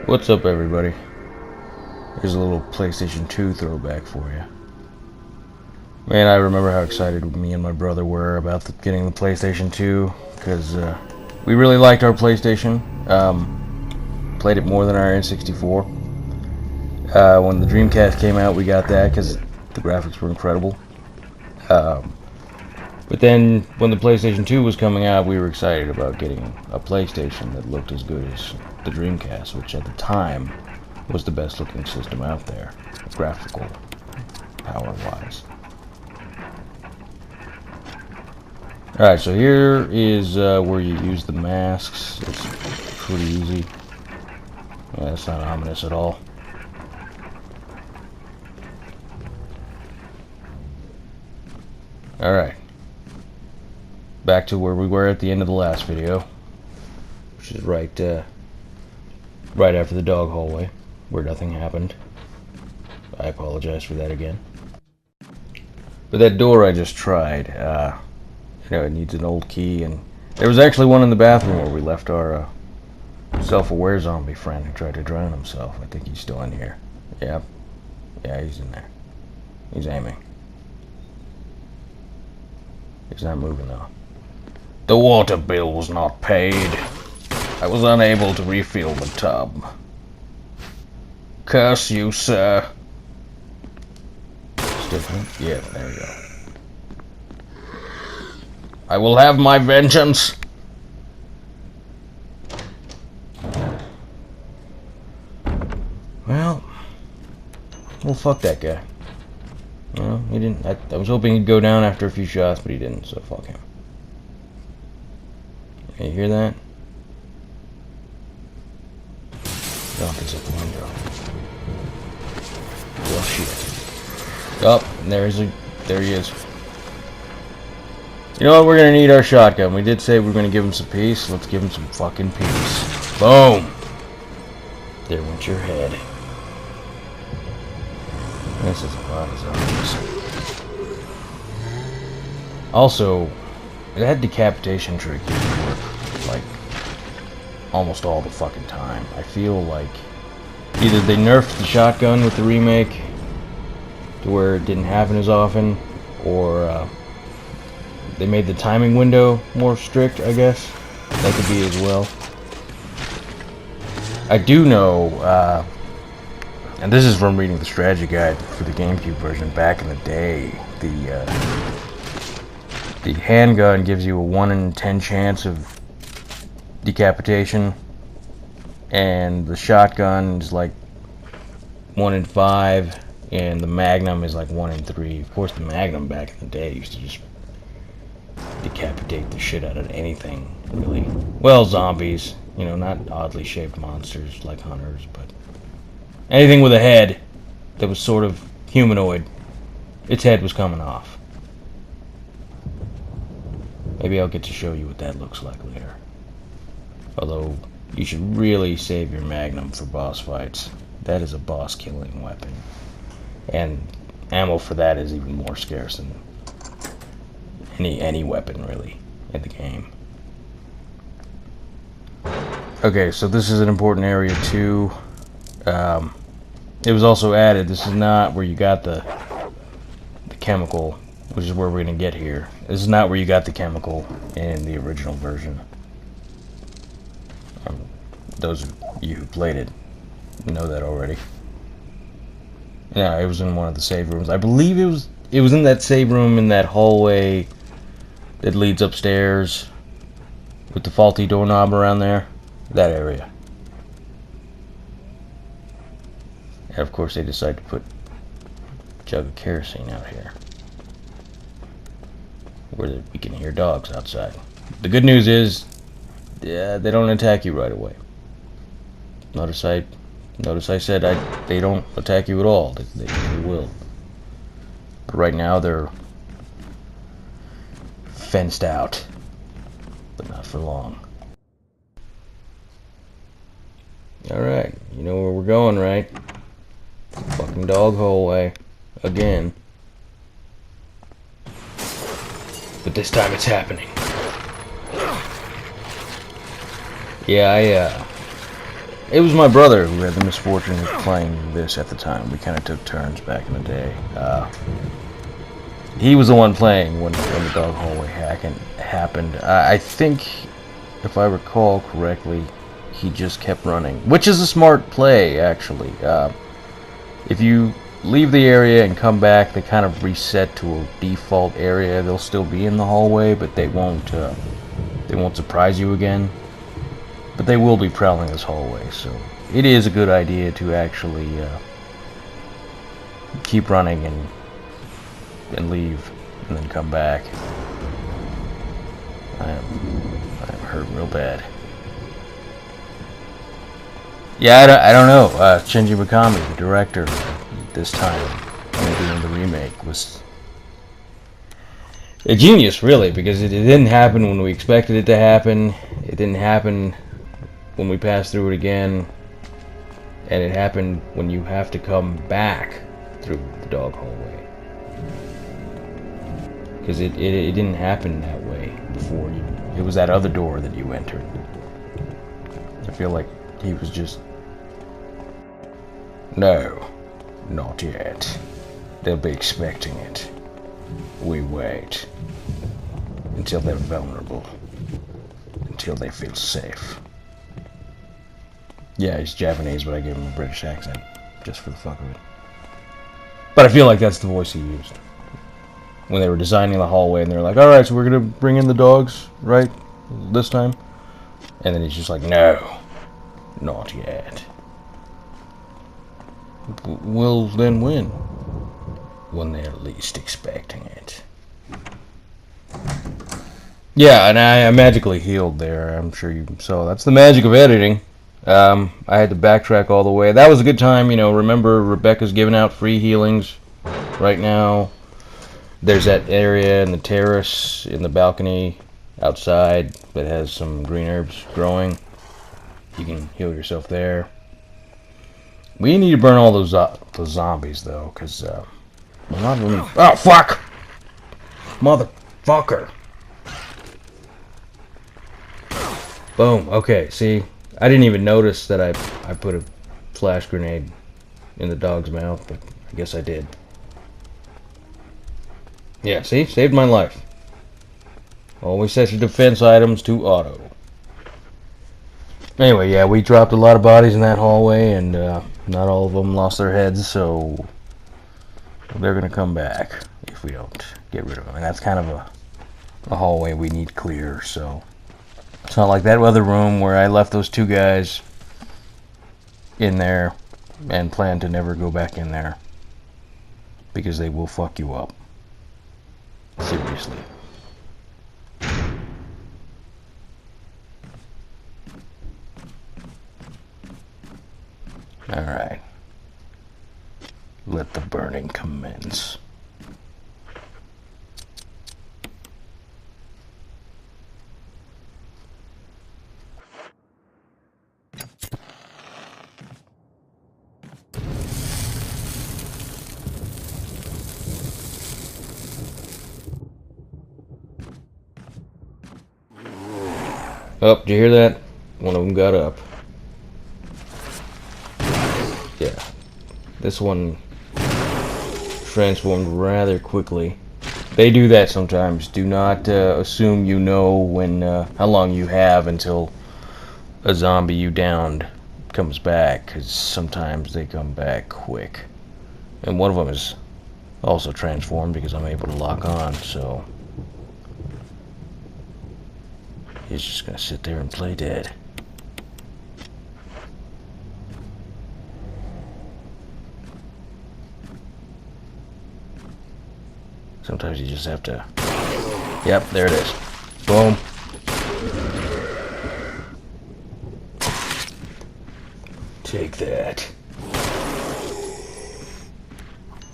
What's up, everybody? Here's a little PlayStation 2 throwback for you. Man, I remember how excited me and my brother were about getting the PlayStation 2, because we really liked our PlayStation. Played it more than our N64. When the Dreamcast came out, we got that because the graphics were incredible. But then, when the PlayStation 2 was coming out, we were excited about getting a PlayStation that looked as good as the Dreamcast, which at the time was the best looking system out there, graphical power-wise. Alright, so here is where you use the masks. It's pretty easy. Yeah, it's not ominous at all. Alright. Back to where we were at the end of the last video, which is right after the dog hallway, where nothing happened. I apologize for that again. But that door I just tried, it needs an old key, and there was actually one in the bathroom where we left our self-aware zombie friend who tried to drown himself. I think he's still in here. Yep. Yeah, he's in there. He's aiming. He's not moving though. The water bill was not paid. I was unable to refill the tub. Curse you, sir. Different? Yeah, there we go. I will have my vengeance. Well, fuck that guy. Well, he didn't. I was hoping he'd go down after a few shots, but he didn't, so fuck him. You hear that? Zombies at the window. Well, shit. Oh, and there he is. You know what? We're gonna need our shotgun. We did say we were gonna give him some peace. Let's give him some fucking peace. Boom! There went your head. This is a lot of zombies. Also, that decapitation trick used to work, like, almost all the fucking time. I feel like either they nerfed the shotgun with the remake to where it didn't happen as often, or they made the timing window more strict, I guess. That could be as well. I do know, and this is from reading the strategy guide for the GameCube version back in the day, the handgun gives you a 1 in 10 chance of decapitation, and the shotgun is like 1 in 5, and the Magnum is like 1 in 3. Of course, the Magnum back in the day used to just decapitate the shit out of anything, really. Well, zombies, not oddly shaped monsters like hunters, but anything with a head that was sort of humanoid, its head was coming off. Maybe I'll get to show you what that looks like later. Although, you should really save your Magnum for boss fights. That is a boss-killing weapon. And ammo for that is even more scarce than any weapon, really, in the game. Okay, so this is an important area, too. It was also added, this is not where you got the chemical, which is where we're going to get here. This is not where you got the chemical in the original version. Those of you who played it know that already. Yeah, it was in one of the save rooms. I believe it was in that save room in that hallway that leads upstairs with the faulty doorknob around there. That area. And of course they decide to put a jug of kerosene out here, where we can hear dogs outside. The good news is, they don't attack you right away. Notice I said they don't attack you at all. They will. But right now they're fenced out, but not for long. Alright, you know where we're going, right? Fucking dog hallway. Again. But this time it's happening. Yeah, It was my brother who had the misfortune of playing this at the time. We kind of took turns back in the day. He was the one playing when the dog hallway happened. I think, if I recall correctly, he just kept running, which is a smart play, actually. If you leave the area and come back, they kind of reset to a default area. They'll still be in the hallway, but they won't surprise you again. But they will be prowling this hallway, so it is a good idea to actually keep running and leave, and then come back. I am hurt real bad. Yeah, I don't know. Shinji Mikami, the director, this time, doing the remake, was a genius, really, because it didn't happen when we expected it to happen. It didn't happen when we passed through it again, and it happened when you have to come back through the dog hallway. Because it didn't happen that way before. It was that other door that you entered. I feel like he was just... No, not yet. They'll be expecting it. We wait. Until they're vulnerable. Until they feel safe. Yeah, he's Japanese, but I gave him a British accent. Just for the fuck of it. But I feel like that's the voice he used. When they were designing the hallway, and they're like, alright, so we're gonna bring in the dogs, right? This time? And then he's just like, no, not yet. Well, then when? When they're least expecting it. Yeah, and I magically healed there. I'm sure you saw. That's the magic of editing. I had to backtrack all the way. That was a good time, you know. Remember, Rebecca's giving out free healings right now. There's that area in the terrace, in the balcony, outside, that has some green herbs growing. You can heal yourself there. We need to burn all those zombies, though, because, we're not really... Oh, fuck! Motherfucker! Boom, okay, see? I didn't even notice that I put a flash grenade in the dog's mouth, but I guess I did. Yeah, see? Saved my life. Always set your defense items to auto. Anyway, yeah, we dropped a lot of bodies in that hallway, and not all of them lost their heads, so they're gonna come back if we don't get rid of them. And that's kind of a hallway we need clear, so it's not like that other room where I left those two guys in there and plan to never go back in there, because they will fuck you up. Seriously. Alright. Let the burning commence. Oh, did you hear that? One of them got up. Yeah. This one transformed rather quickly. They do that sometimes. Do not assume you know when how long you have until a zombie you downed comes back, because sometimes they come back quick. And one of them is also transformed because I'm able to lock on, so he's just gonna sit there and play dead. Sometimes you just have to... Yep, there it is. Boom. Take that.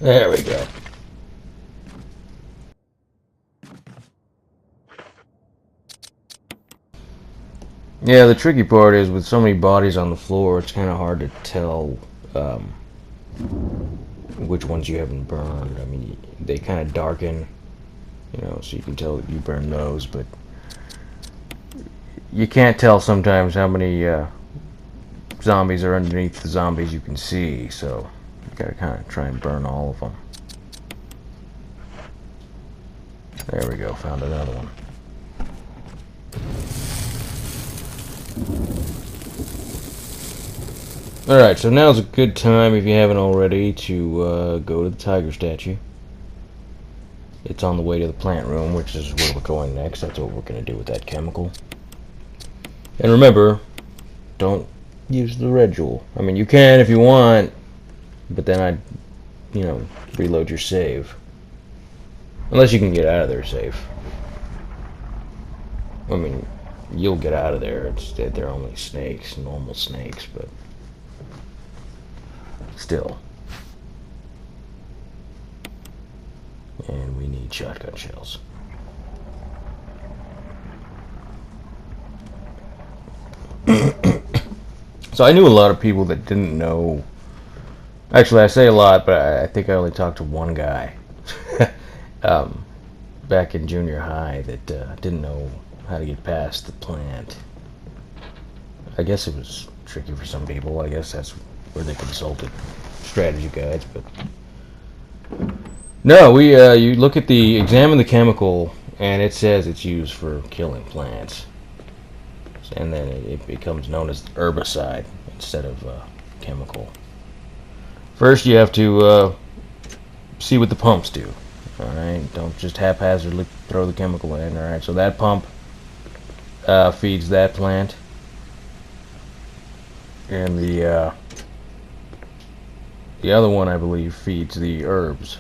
There we go. Yeah, the tricky part is with so many bodies on the floor, it's kind of hard to tell which ones you haven't burned. I mean, they kind of darken, you know, so you can tell that you burned those, but you can't tell sometimes how many zombies are underneath the zombies you can see, so you gotta kind of try and burn all of them. There we go, found another one. Alright, so now's a good time, if you haven't already, to go to the tiger statue. It's on the way to the plant room, which is where we're going next. That's what we're going to do with that chemical. And remember, don't use the red jewel. I mean, you can if you want, but then I'd, you know, reload your save. Unless you can get out of there safe. I mean, you'll get out of there. They're only snakes, normal snakes, but still. And we need shotgun shells. So I knew a lot of people that didn't know. Actually, I say a lot, but I think I only talked to one guy back in junior high that didn't know how to get past the plant. I guess it was tricky for some people. I guess that's where they consulted strategy guides, but no, you look at examine the chemical, and it says it's used for killing plants, and then it becomes known as herbicide instead of chemical. First, you have to see what the pumps do. All right, don't just haphazardly throw the chemical in. All right, so that pump feeds that plant, and the other one, I believe, feeds the herbs.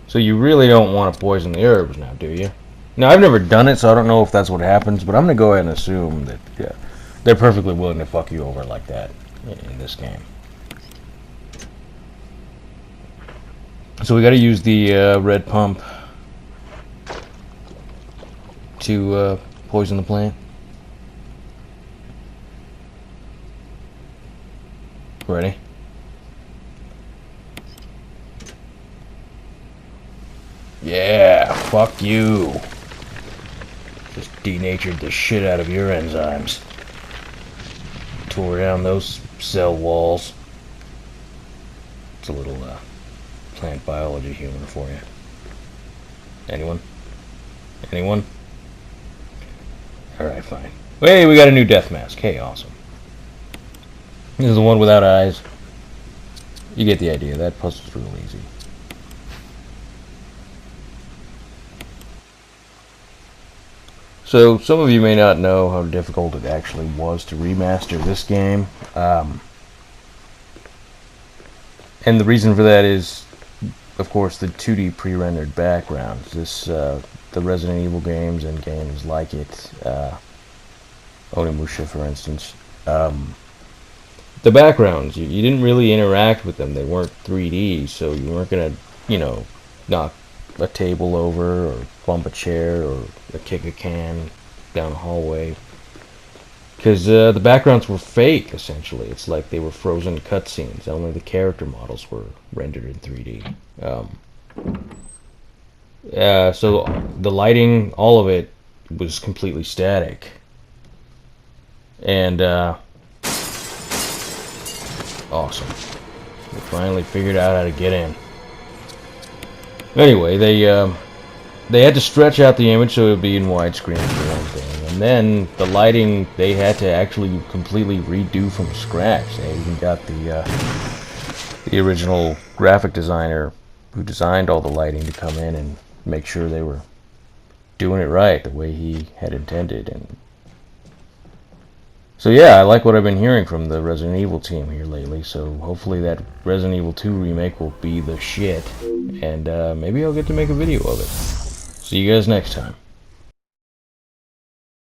So you really don't want to poison the herbs now, do you? Now, I've never done it, so I don't know if that's what happens, but I'm going to go ahead and assume that they're perfectly willing to fuck you over like that in this game. So we got to use the red pump to poison the plant. Ready? Yeah, fuck you. Just denatured the shit out of your enzymes. Tore down those cell walls. It's a little plant biology humor for you. Anyone? Anyone? Alright, fine. Hey, we got a new death mask. Hey, awesome. This is the one without eyes. You get the idea. That puzzle's real easy. So, some of you may not know how difficult it actually was to remaster this game. And the reason for that is, of course, the 2D pre-rendered backgrounds. The Resident Evil games and games like it, Onimusha, for instance, the backgrounds, you didn't really interact with them. They weren't 3D, so you weren't going to, you know, knock a table over or bump a chair or kick a can down a hallway. Because the backgrounds were fake, essentially. It's like they were frozen cutscenes. Only the character models were rendered in 3D. So the lighting, all of it, was completely static. And, awesome. We finally figured out how to get in. Anyway, they had to stretch out the image so it would be in widescreen for one thing. And then the lighting, they had to actually completely redo from scratch. They even got the original graphic designer who designed all the lighting to come in and make sure they were doing it right, the way he had intended. And so yeah, I like what I've been hearing from the Resident Evil team here lately, so hopefully that Resident Evil 2 remake will be the shit, and maybe I'll get to make a video of it. See you guys next time.